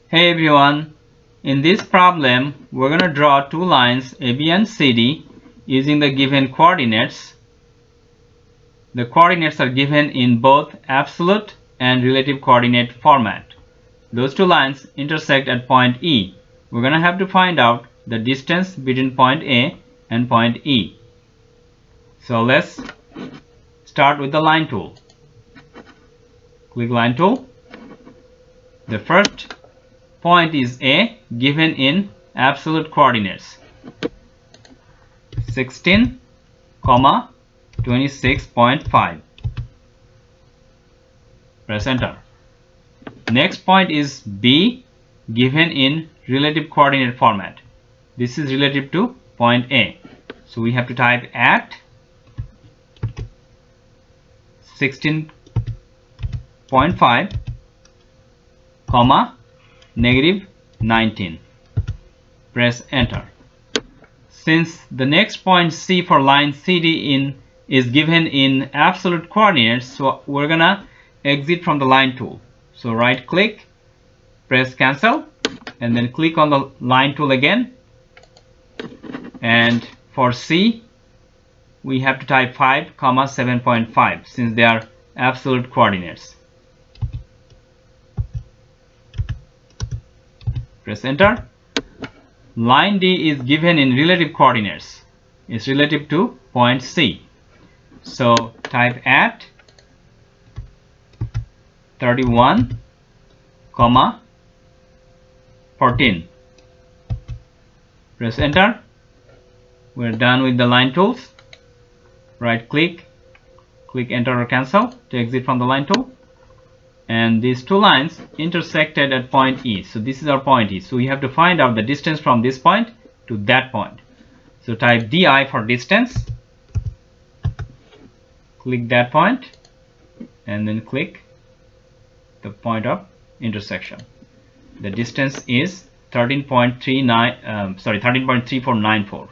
Hey everyone, in this problem we're going to draw two lines AB and CD using the given coordinates. The coordinates are given in both absolute and relative coordinate format. Those two lines intersect at point E. We're going to have to find out the distance between point A and point E. So let's start with the line tool. Click line tool. The first point is A, given in absolute coordinates 16, 26.5. Press enter. Next point is B, given in relative coordinate format. This is relative to point A. So we have to type at 16.5, negative 19. Press enter. Since the next point C for line CD is given in absolute coordinates, so we're gonna exit from the line tool. So right click, press cancel, and then click on the line tool again. And for C, we have to type 5, 7.5 since they are absolute coordinates. Press enter. Line D is given in relative coordinates. It's relative to point C. So type at 31, 14. Press enter. We're done with the line tools. Right click, click enter or cancel to exit from the line tool. And these two lines intersected at point E. So this is our point E. So we have to find out the distance from this point to that point. So type DI for distance. Click that point and then click the point of intersection. The distance is 13.3494.